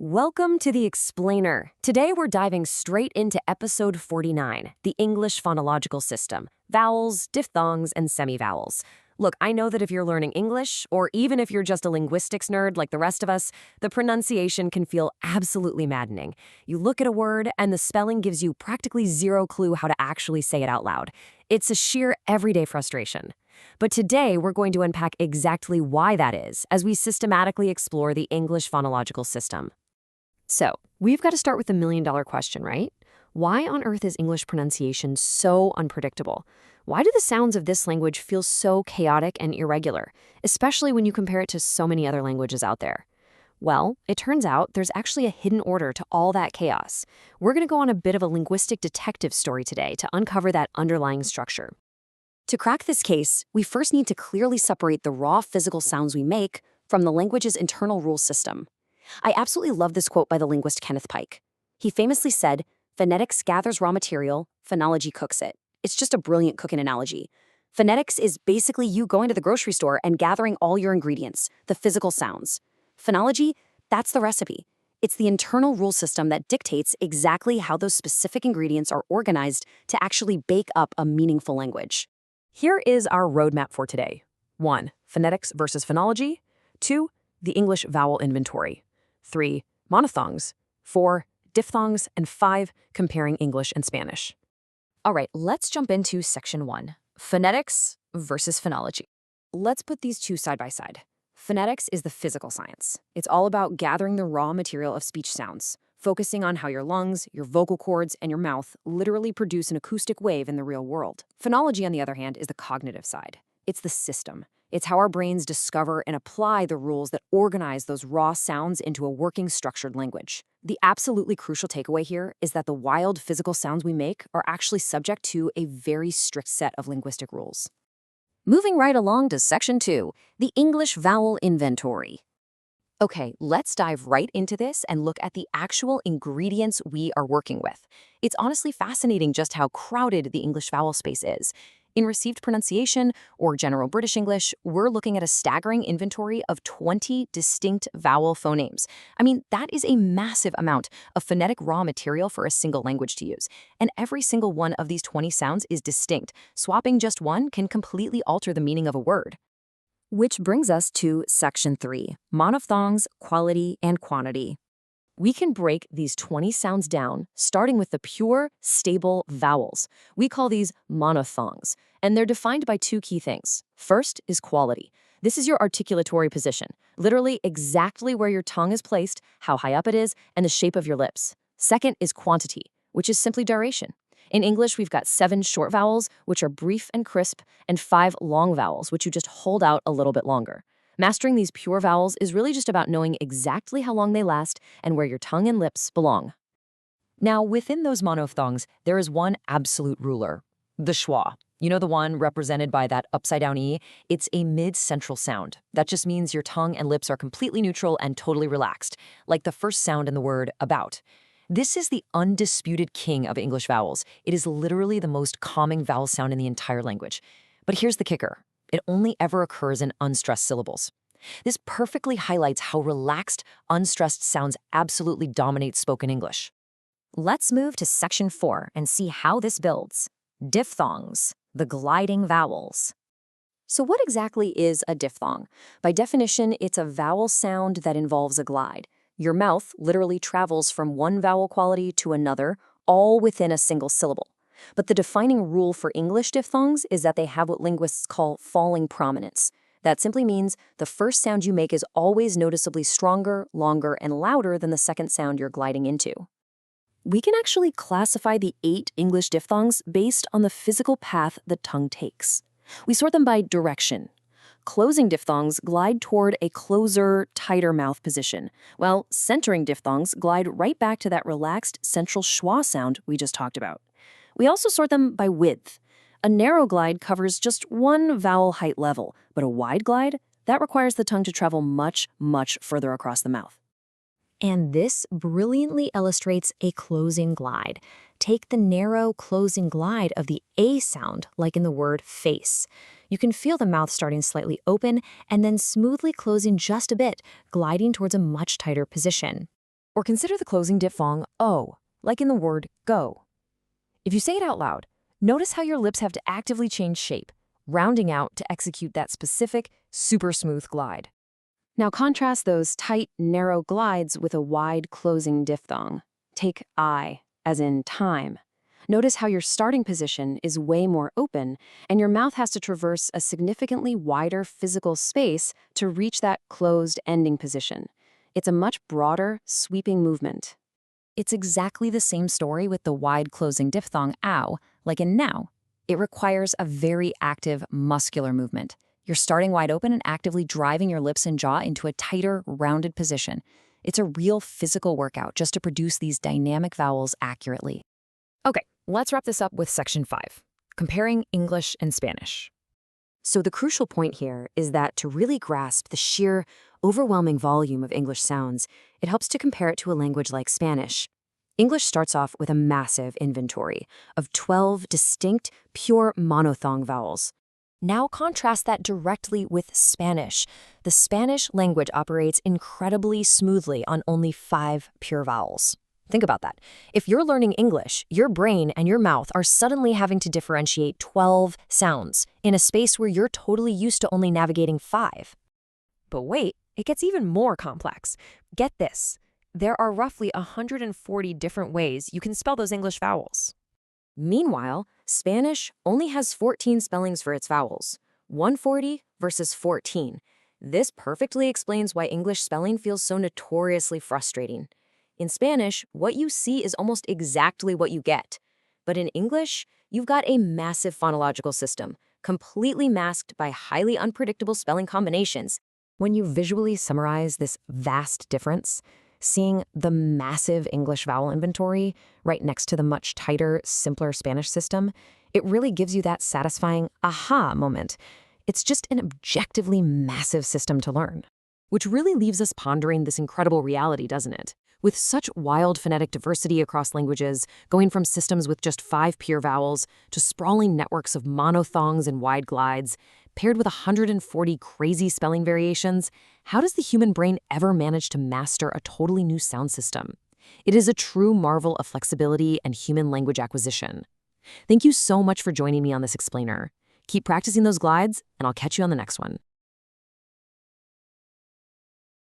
Welcome to the Explainer. Today we're diving straight into episode 49, the English phonological system, vowels, diphthongs, and semivowels. Look, I know that if you're learning English, or even if you're just a linguistics nerd like the rest of us, the pronunciation can feel absolutely maddening. You look at a word, and the spelling gives you practically zero clue how to actually say it out loud. It's a sheer everyday frustration. But today, we're going to unpack exactly why that is, as we systematically explore the English phonological system. So, we've got to start with the million-dollar question, right? Why on earth is English pronunciation so unpredictable? Why do the sounds of this language feel so chaotic and irregular, especially when you compare it to so many other languages out there? Well, it turns out there's actually a hidden order to all that chaos. We're going to go on a bit of a linguistic detective story today to uncover that underlying structure. To crack this case, we first need to clearly separate the raw physical sounds we make from the language's internal rule system. I absolutely love this quote by the linguist Kenneth Pike. He famously said, "Phonetics gathers raw material, phonology cooks it." It's just a brilliant cooking analogy. Phonetics is basically you going to the grocery store and gathering all your ingredients, the physical sounds. Phonology, that's the recipe. It's the internal rule system that dictates exactly how those specific ingredients are organized to actually bake up a meaningful language. Here is our roadmap for today. 1. Phonetics versus phonology. 2. The English vowel inventory. 3. Monophthongs. 4. Diphthongs. And 5. Comparing English and Spanish. All right, let's jump into section 1. Phonetics versus phonology. Let's put these two side by side. Phonetics is the physical science. It's all about gathering the raw material of speech sounds, focusing on how your lungs, your vocal cords, and your mouth literally produce an acoustic wave in the real world. Phonology, on the other hand, is the cognitive side. It's the system. It's how our brains discover and apply the rules that organize those raw sounds into a working, structured language. The absolutely crucial takeaway here is that the wild physical sounds we make are actually subject to a very strict set of linguistic rules. Moving right along to section 2, the English vowel inventory. Okay, let's dive right into this and look at the actual ingredients we are working with. It's honestly fascinating just how crowded the English vowel space is. In received pronunciation, or general British English, we're looking at a staggering inventory of 20 distinct vowel phonemes. I mean, that is a massive amount of phonetic raw material for a single language to use. And every single one of these 20 sounds is distinct. Swapping just one can completely alter the meaning of a word. Which brings us to section 3, monophthongs, quality, and quantity. We can break these 20 sounds down, starting with the pure, stable vowels. We call these monophthongs, and they're defined by two key things. First is quality. This is your articulatory position, literally exactly where your tongue is placed, how high up it is, and the shape of your lips. Second is quantity, which is simply duration. In English, we've got 7 short vowels, which are brief and crisp, and 5 long vowels, which you just hold out a little bit longer. Mastering these pure vowels is really just about knowing exactly how long they last and where your tongue and lips belong. Now, within those monophthongs, there is one absolute ruler, the schwa. You know, the one represented by that upside-down E? It's a mid-central sound. That just means your tongue and lips are completely neutral and totally relaxed, like the first sound in the word about. This is the undisputed king of English vowels. It is literally the most calming vowel sound in the entire language. But here's the kicker. It only ever occurs in unstressed syllables. This perfectly highlights how relaxed, unstressed sounds absolutely dominate spoken English. Let's move to section 4 and see how this builds. Diphthongs, the gliding vowels. So what exactly is a diphthong? By definition, it's a vowel sound that involves a glide. Your mouth literally travels from one vowel quality to another, all within a single syllable. But the defining rule for English diphthongs is that they have what linguists call falling prominence. That simply means the first sound you make is always noticeably stronger, longer, and louder than the second sound you're gliding into. We can actually classify the 8 English diphthongs based on the physical path the tongue takes. We sort them by direction. Closing diphthongs glide toward a closer, tighter mouth position, while centering diphthongs glide right back to that relaxed central schwa sound we just talked about. We also sort them by width. A narrow glide covers just one vowel height level, but a wide glide, that requires the tongue to travel much, much further across the mouth. And this brilliantly illustrates a closing glide. Take the narrow closing glide of the A sound, like in the word face. You can feel the mouth starting slightly open and then smoothly closing just a bit, gliding towards a much tighter position. Or consider the closing diphthong O, like in the word go. If you say it out loud, notice how your lips have to actively change shape, rounding out to execute that specific, super smooth glide. Now contrast those tight, narrow glides with a wide closing diphthong. Take I, as in time. Notice how your starting position is way more open, and your mouth has to traverse a significantly wider physical space to reach that closed ending position. It's a much broader, sweeping movement. It's exactly the same story with the wide closing diphthong ow, like in now. It requires a very active, muscular movement. You're starting wide open and actively driving your lips and jaw into a tighter, rounded position. It's a real physical workout just to produce these dynamic vowels accurately. Okay, let's wrap this up with section 5, comparing English and Spanish. So the crucial point here is that to really grasp the sheer, overwhelming volume of English sounds, it helps to compare it to a language like Spanish. English starts off with a massive inventory of 12 distinct, pure monophthong vowels. Now contrast that directly with Spanish. The Spanish language operates incredibly smoothly on only 5 pure vowels. Think about that. If you're learning English, your brain and your mouth are suddenly having to differentiate 12 sounds in a space where you're totally used to only navigating 5. But wait, it gets even more complex. Get this. There are roughly 140 different ways you can spell those English vowels. Meanwhile, Spanish only has 14 spellings for its vowels, 140 versus 14. This perfectly explains why English spelling feels so notoriously frustrating. In Spanish, what you see is almost exactly what you get. But in English, you've got a massive phonological system, completely masked by highly unpredictable spelling combinations. When you visually summarize this vast difference, seeing the massive English vowel inventory right next to the much tighter, simpler Spanish system, it really gives you that satisfying aha moment. It's just an objectively massive system to learn. Which really leaves us pondering this incredible reality, doesn't it? With such wild phonetic diversity across languages, going from systems with just 5 pure vowels to sprawling networks of monophthongs and wide glides, paired with 140 crazy spelling variations, how does the human brain ever manage to master a totally new sound system? It is a true marvel of flexibility and human language acquisition. Thank you so much for joining me on this explainer. Keep practicing those glides, and I'll catch you on the next one.